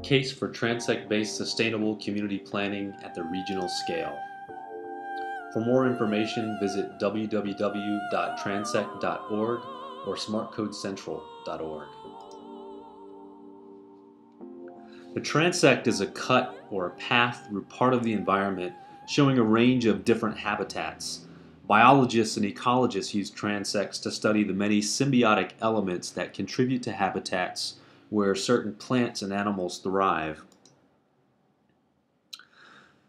Case for Transect-based sustainable community planning at the regional scale. For more information, visit www.transect.org or smartcodecentral.org. The transect is a cut or a path through part of the environment showing a range of different habitats. Biologists and ecologists use transects to study the many symbiotic elements that contribute to habitats where certain plants and animals thrive.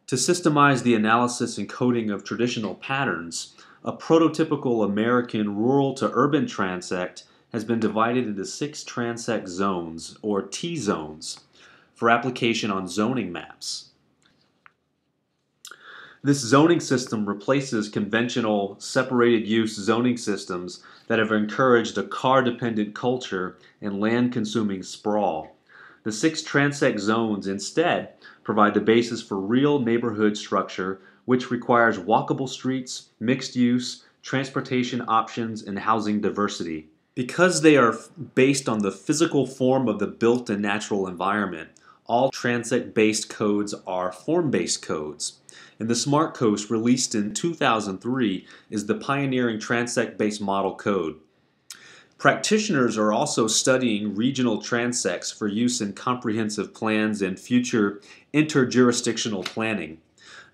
To systemize the analysis and coding of traditional patterns, a prototypical American rural to urban transect has been divided into 6 transect zones, or T-zones, for application on zoning maps. This zoning system replaces conventional separated use zoning systems that have encouraged a car-dependent culture and land-consuming sprawl. The 6 transect zones instead provide the basis for real neighborhood structure, which requires walkable streets, mixed use, transportation options, and housing diversity. Because they are based on the physical form of the built and natural environment, all transect-based codes are form-based codes. And the Smart Coast, released in 2003, is the pioneering transect-based model code. Practitioners are also studying regional transects for use in comprehensive plans and future interjurisdictional planning.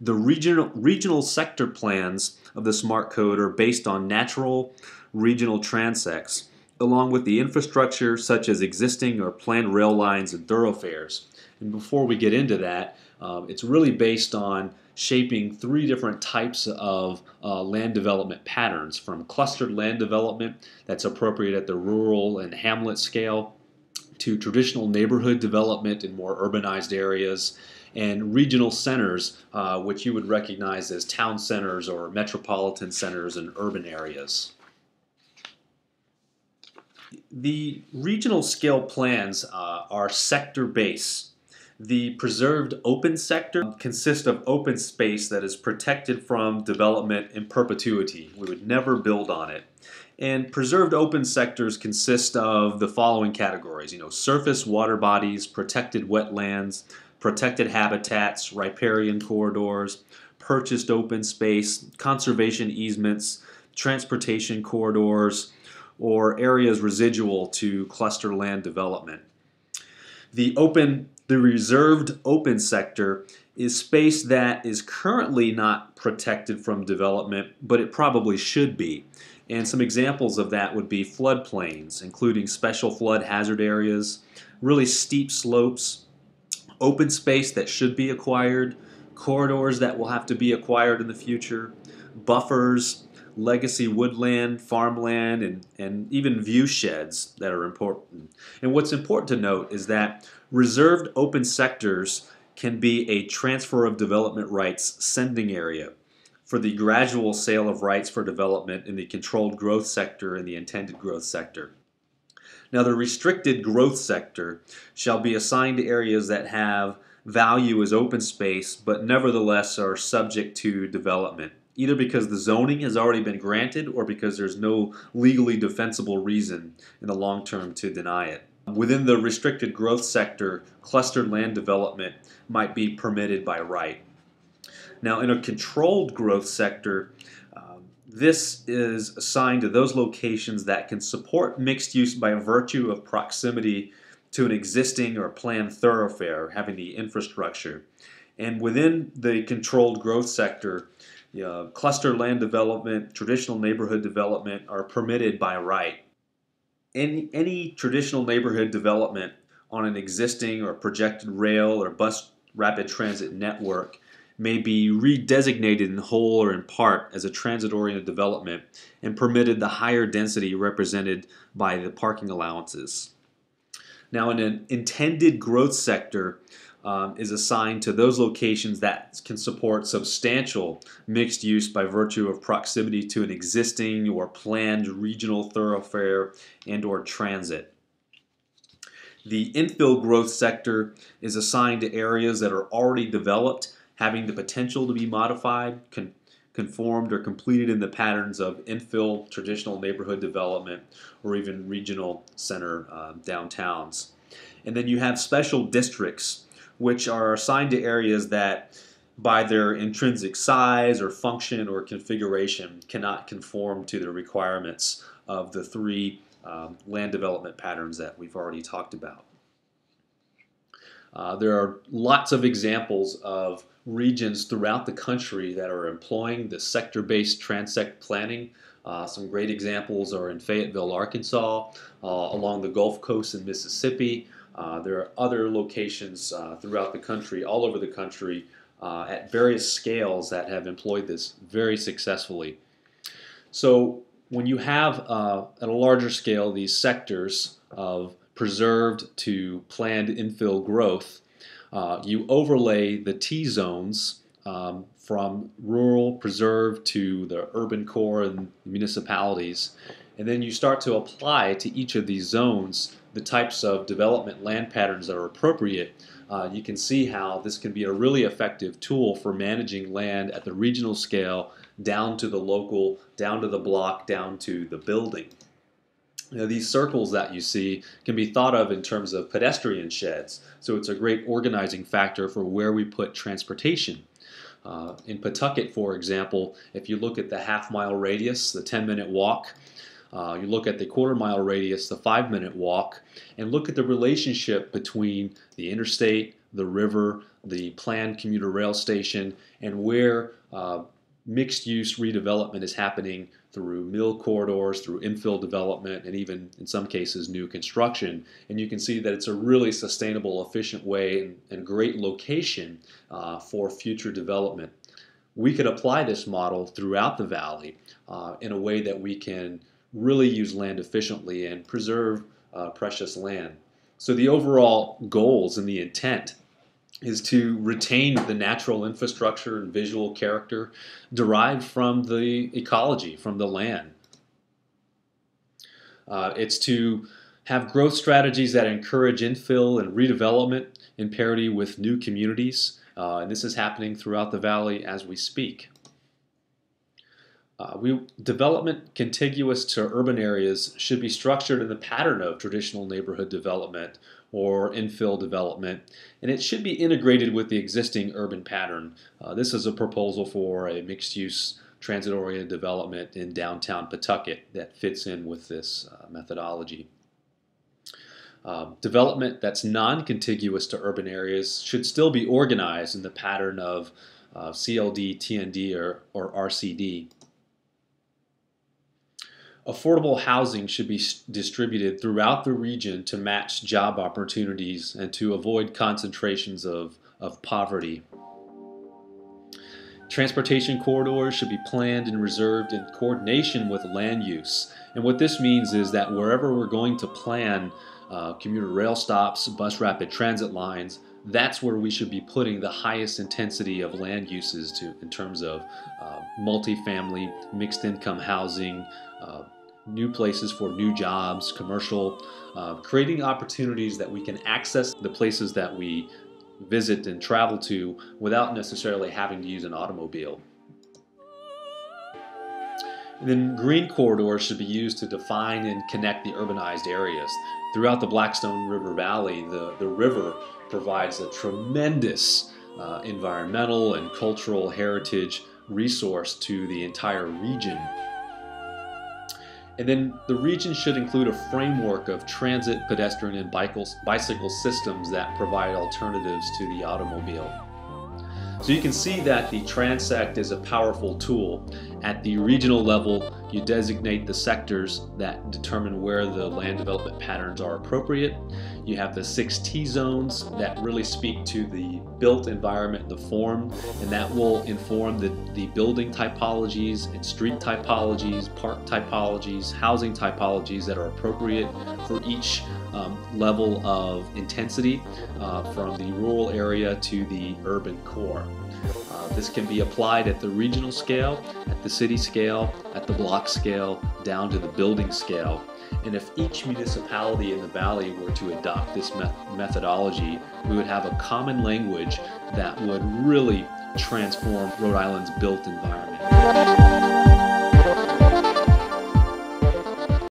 The regional sector plans of the Smart Code are based on natural regional transects, along with the infrastructure such as existing or planned rail lines and thoroughfares. And before we get into that, it's really based on shaping 3 different types of land development patterns, from clustered land development that's appropriate at the rural and hamlet scale, to traditional neighborhood development in more urbanized areas, and regional centers, which you would recognize as town centers or metropolitan centers in urban areas. The regional scale plans are sector-based. The preserved open sector consists of open space that is protected from development in perpetuity. We would never build on it. And preserved open sectors consist of the following categories: surface water bodies, protected wetlands, protected habitats, riparian corridors, purchased open space, conservation easements, transportation corridors, or areas residual to cluster land development. The reserved open sector is space that is currently not protected from development, but it probably should be. And some examples of that would be floodplains, including special flood hazard areas, really steep slopes, open space that should be acquired, corridors that will have to be acquired in the future, buffers, legacy woodland, farmland, and even view sheds that are important. And what's important to note is that reserved open sectors can be a transfer of development rights sending area for the gradual sale of rights for development in the controlled growth sector and the intended growth sector. Now, the restricted growth sector shall be assigned to areas that have value as open space, but nevertheless are subject to development, either because the zoning has already been granted or because there's no legally defensible reason in the long term to deny it. Within the restricted growth sector, clustered land development might be permitted by right. Now, in a controlled growth sector, this is assigned to those locations that can support mixed use by virtue of proximity to an existing or planned thoroughfare, having the infrastructure. And within the controlled growth sector, cluster land development, traditional neighborhood development are permitted by right. Any traditional neighborhood development on an existing or projected rail or bus rapid transit network may be redesignated in whole or in part as a transit-oriented development and permitted the higher density represented by the parking allowances. Now, in an intended growth sector, is assigned to those locations that can support substantial mixed use by virtue of proximity to an existing or planned regional thoroughfare and or transit. The infill growth sector is assigned to areas that are already developed, having the potential to be modified, conformed, or completed in the patterns of infill, traditional neighborhood development, or even regional center downtowns. And then you have special districts, which are assigned to areas that by their intrinsic size or function or configuration cannot conform to the requirements of the three land development patterns that we've already talked about. There are lots of examples of regions throughout the country that are employing the sector-based transect planning. Some great examples are in Fayetteville, Arkansas, along the Gulf Coast in Mississippi. There are other locations throughout the country, all over the country, at various scales that have employed this very successfully. So when you have at a larger scale these sectors of preserved to planned infill growth, you overlay the T-zones from rural preserved to the urban core and municipalities, and then you start to apply to each of these zones the types of development land patterns that are appropriate. You can see how this can be a really effective tool for managing land at the regional scale, down to the local, down to the block, down to the building. These circles that you see can be thought of in terms of pedestrian sheds, so it's a great organizing factor for where we put transportation. In Pawtucket, for example, if you look at the half-mile radius, the 10-minute walk, you look at the quarter-mile radius, the 5-minute walk, and look at the relationship between the interstate, the river, the planned commuter rail station, and where mixed-use redevelopment is happening through mill corridors, through infill development, and even in some cases new construction. And you can see that it's a really sustainable, efficient way and great location for future development. We could apply this model throughout the valley in a way that we can really use land efficiently and preserve precious land. So the overall goals and the intent is to retain the natural infrastructure and visual character derived from the ecology, from the land. It's to have growth strategies that encourage infill and redevelopment in parity with new communities, and this is happening throughout the valley as we speak. Development contiguous to urban areas should be structured in the pattern of traditional neighborhood development or infill development, and it should be integrated with the existing urban pattern. This is a proposal for a mixed-use transit-oriented development in downtown Pawtucket that fits in with this methodology. Development that's non-contiguous to urban areas should still be organized in the pattern of CLD, TND, or RCD. Affordable housing should be distributed throughout the region to match job opportunities and to avoid concentrations of poverty. Transportation corridors should be planned and reserved in coordination with land use. And what this means is that wherever we're going to plan commuter rail stops, bus rapid transit lines, that's where we should be putting the highest intensity of land uses in terms of multifamily, mixed income housing, new places for new jobs, commercial, creating opportunities that we can access the places that we visit and travel to without necessarily having to use an automobile. And then green corridors should be used to define and connect the urbanized areas. Throughout the Blackstone River Valley, the river provides a tremendous environmental and cultural heritage resource to the entire region. And then the region should include a framework of transit, pedestrian, and bicycle systems that provide alternatives to the automobile. So you can see that the Transect is a powerful tool. At the regional level, you designate the sectors that determine where the land development patterns are appropriate. You have the 6 T-zones that really speak to the built environment, the form, and that will inform the building typologies and street typologies, park typologies, housing typologies that are appropriate for each level of intensity from the rural area to the urban core. This can be applied at the regional scale, at the city scale, at the block scale, down to the building scale. And if each municipality in the valley were to adopt this methodology, we would have a common language that would really transform Rhode Island's built environment.